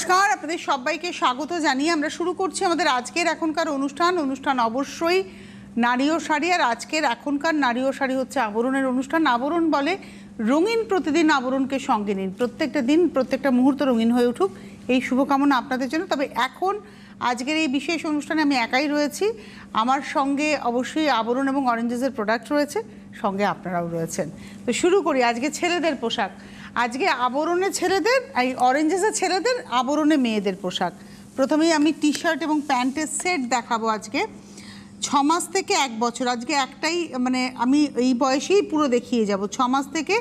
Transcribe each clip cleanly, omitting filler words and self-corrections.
নমস্কার, আপনাদের সবাইকে স্বাগত জানিয়ে আমরা শুরু করছি আমাদের আজকের এখনকার অনুষ্ঠান অবশ্যই নারী ও শাড়ি। আর আজকের এখনকার নারী ও শাড়ি হচ্ছে আবরণের অনুষ্ঠান। আবরণ বলে রঙিন প্রতিদিন আবরণকে সঙ্গে নিন, প্রত্যেকটা দিন প্রত্যেকটা মুহূর্ত রঙিন হয়ে উঠুক, এই শুভকামনা আপনাদের জন্য। তবে এখন আজকের এই বিশেষ অনুষ্ঠানে আমি একাই রয়েছি, আমার সঙ্গে অবশ্যই আবরণ এবং অরেঞ্জেসের প্রোডাক্ট রয়েছে, সঙ্গে আপনারাও রয়েছেন। তো শুরু করি। আজকে ছেলেদের পোশাক, আজকে আবরণে ছেলেদের, এই অরেঞ্জেসের ছেলেদের, আবরণে মেয়েদের পোশাক। প্রথমেই আমি টি শার্ট এবং প্যান্টের সেট দেখাবো। আজকে 6 মাস থেকে 1 বছর, আজকে একটাই মানে আমি এই বয়সেই পুরো দেখিয়ে যাব। 6 মাস থেকে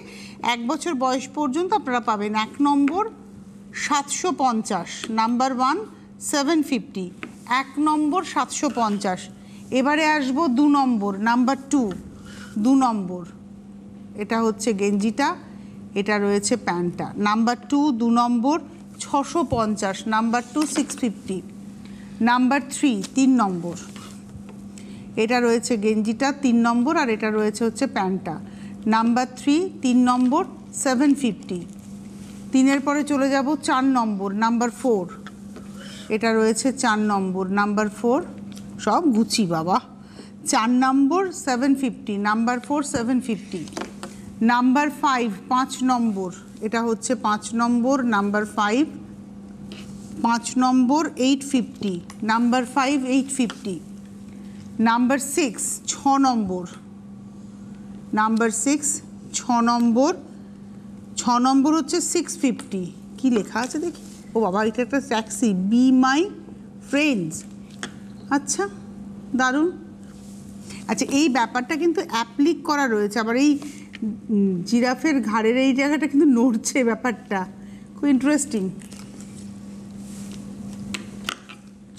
1 বছর বয়স পর্যন্ত আপনারা পাবেন। 1 নম্বর 750, নাম্বার 1 750, 1 নম্বর 750। এবারে আসবো 2 নম্বর, নাম্বার 2 নম্বর, এটা হচ্ছে গেঞ্জিটা, এটা রয়েছে প্যান্টটা। নাম্বার 2 নম্বর 650, নাম্বার 2 650। নাম্বার 3 নম্বর, এটা রয়েছে গেঞ্জিটা 3 নম্বর, আর এটা রয়েছে হচ্ছে প্যান্টটা। নাম্বার 3 নম্বর 750। 3-এর পরে চলে যাব 4 নম্বর, নাম্বার 4, এটা রয়েছে 4 নম্বর, নাম্বার 4, সব গুচি বাবা। 4 নম্বর 750, নাম্বার 4 750। নাম্বার 5 নম্বর, এটা হচ্ছে 5 নম্বর, নাম্বার 5 নম্বর 850, নাম্বার 5 850। নাম্বার 6 নম্বর, নাম্বার 6 নম্বর হচ্ছে 650। কি লেখা আছে দেখি, ও বাবা, এটা একটা ট্যাক্সি, বি মাই ফ্রেন্ডস। আচ্ছা, দারুণ। আচ্ছা, এই ব্যাপারটা কিন্তু অ্যাপ্লিক করা রয়েছে। আবার এই জিরাফের ঘাড়ের এই জায়গাটা কিন্তু নড়ছে, ব্যাপারটা খুব ইন্টারেস্টিং।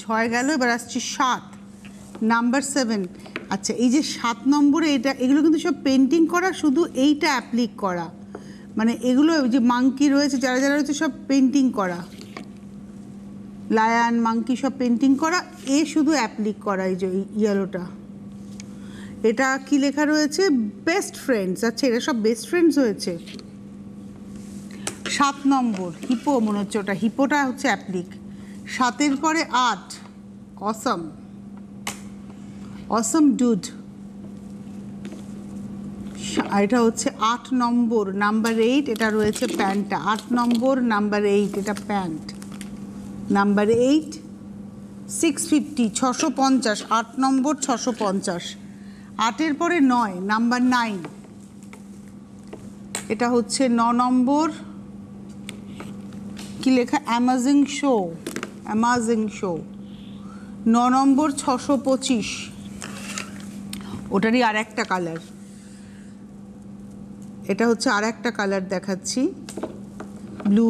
6 গেল, এবার আসছি 7, নাম্বার 7। আচ্ছা, এই যে 7 নম্বরে এটা, এগুলো কিন্তু সব পেন্টিং করা, শুধু এইটা অ্যাপ্লিক করা, মানে এগুলো যে মাংকি রয়েছে, যারা যারা রয়েছে সব পেন্টিং করা, লায়ন মাংকি সব পেন্টিং করা, এ শুধু অ্যাপ্লিক করা। এই যে ইয়েলোটা, এটা কি লেখা রয়েছে, বেস্ট ফ্রেন্ডস। আচ্ছা, এটা সব বেস্ট ফ্রেন্ডস হয়েছে। 7 নম্বর হিপো, মনে হচ্ছে ওটা হিপোটা হচ্ছে অ্যাপ্লিক। 7-এর পরে 8, অসম ডুড, এটা হচ্ছে 8 নম্বর, নাম্বার 8, এটা রয়েছে প্যান্টটা। 8 নম্বর, নাম্বার 8, এটা প্যান্ট। নাম্বার 8 650, 650, 8 নম্বর 650। 8-এর পরে 9, নাম্বার 9, এটা হচ্ছে 9 নম্বর, কি লেখা, অ্যামাজিং শো। 9 নম্বর 625, ওটারই আর একটা কালার, এটা হচ্ছে আর একটা কালার দেখাচ্ছি, ব্লু,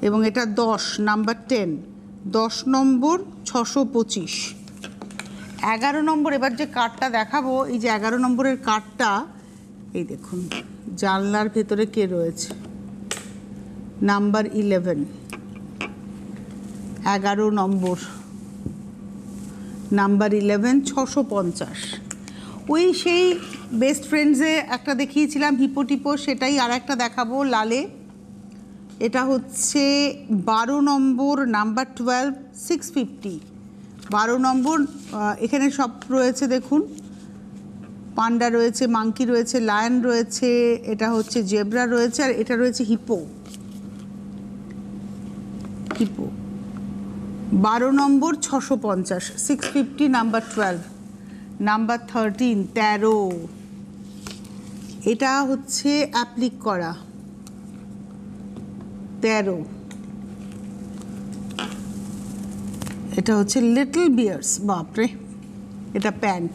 এবং এটা 10, নাম্বার 10 নম্বর 625। 11 নম্বর, এবার যে কার্ডটা দেখাবো, এই যে 11 নম্বরের কার্ডটা, এই দেখুন জানলার ভেতরে কে রয়েছে, নাম্বার 11, 11 নম্বর, নাম্বার 11 650। ওই সেই বেস্ট ফ্রেন্ডসে একটা দেখিয়েছিলাম হিপোটিপো, সেটাই আর একটা দেখাবো লালে। এটা হচ্ছে 12 নম্বর, নাম্বার 12 650। 12 নম্বর, এখানে সব রয়েছে দেখুন, পান্ডা রয়েছে, মাংকি রয়েছে, লায়ন রয়েছে, এটা হচ্ছে জেব্রা রয়েছে, আর এটা রয়েছে হিপো। 12 নম্বর 650, 650, নাম্বার 12। নাম্বার 13, এটা হচ্ছে অ্যাপ্লিক করা, 13, এটা হচ্ছে লিটল বিয়ার্স, বাপরে, এটা প্যান্ট।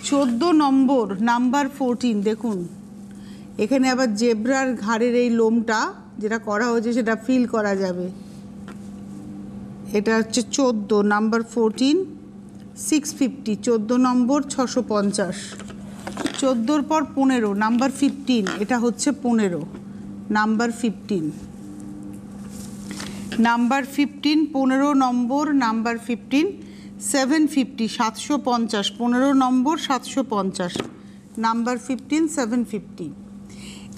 14 নম্বর, নাম্বার 14, দেখুন এখানে আবার জেব্রার ঘাড়ের এই লোমটা যেটা করা হয়েছে সেটা ফিল করা যাবে। এটা হচ্ছে 14, নাম্বার 14 650, 14 নম্বর 650। 14-র পর 15, নাম্বার 15, এটা হচ্ছে 15, নাম্বার 15। নাম্বার 15, 15 নম্বর, নাম্বার 15 750, 750, 15 নম্বর 750, নাম্বার 15 750।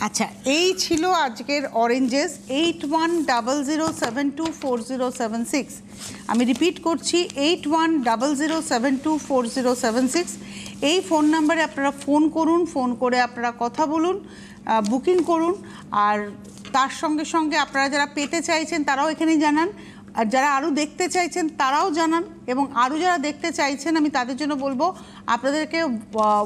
আচ্ছা, এই ছিল আজকের অরেঞ্জেস। 8100724076। আমি রিপিট করছি, 8100724076। এই ফোন নাম্বারে আপনারা ফোন করুন, ফোন করে আপনারা কথা বলুন, বুকিং করুন। আর তার সঙ্গে সঙ্গে আপনারা যারা পেতে চাইছেন তারাও এখানেই জানান, আর যারা আরও দেখতে চাইছেন তারাও জানান। এবং আরও যারা দেখতে চাইছেন আমি তাদের জন্য বলবো, আপনাদেরকে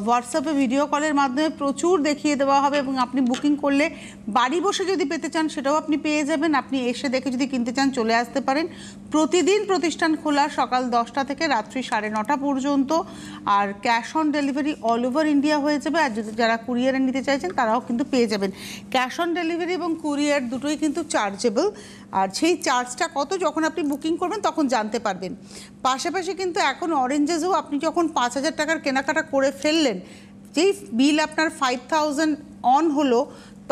হোয়াটসঅ্যাপে ভিডিও কলের মাধ্যমে প্রচুর দেখিয়ে দেওয়া হবে, এবং আপনি বুকিং করলে বাড়ি বসে যদি পেতে চান সেটাও আপনি পেয়ে যাবেন। আপনি এসে দেখে যদি কিনতে চান চলে আসতে পারেন। প্রতিদিন প্রতিষ্ঠান খোলা সকাল 10টা থেকে রাত্রি 9:30 পর্যন্ত। আর cash on delivery all over India হয়ে যাবে। আর যদি যারা কুরিয়ারে নিতে চাইছেন তারাও কিন্তু পেয়ে যাবেন। ক্যাশ অন ডেলিভারি এবং কুরিয়ার দুটোই কিন্তু চার্জেবল। আর সেই চার্জটা কত যখন আপনি বুকিং করবেন তখন জানতে পারবেন। পাশাপাশি কিন্তু এখন অরেঞ্জেসও আপনি যখন 5,000 টাকার কেনাকাটা করে ফেললেন, যেই বিল আপনার 5,000 অন হলো,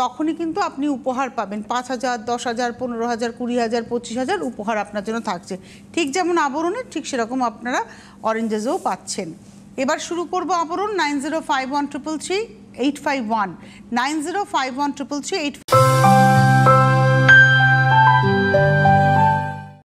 তখনই কিন্তু আপনি উপহার পাবেন। 5,000, 10,000, 15,000, 20,000, 25,000 উপহার আপনার জন্য থাকছে। ঠিক যেমন আবরণের, ঠিক সেরকম আপনারা অরেঞ্জেসও পাচ্ছেন। এবার শুরু করব আবরণ। 9051333851 9051333851।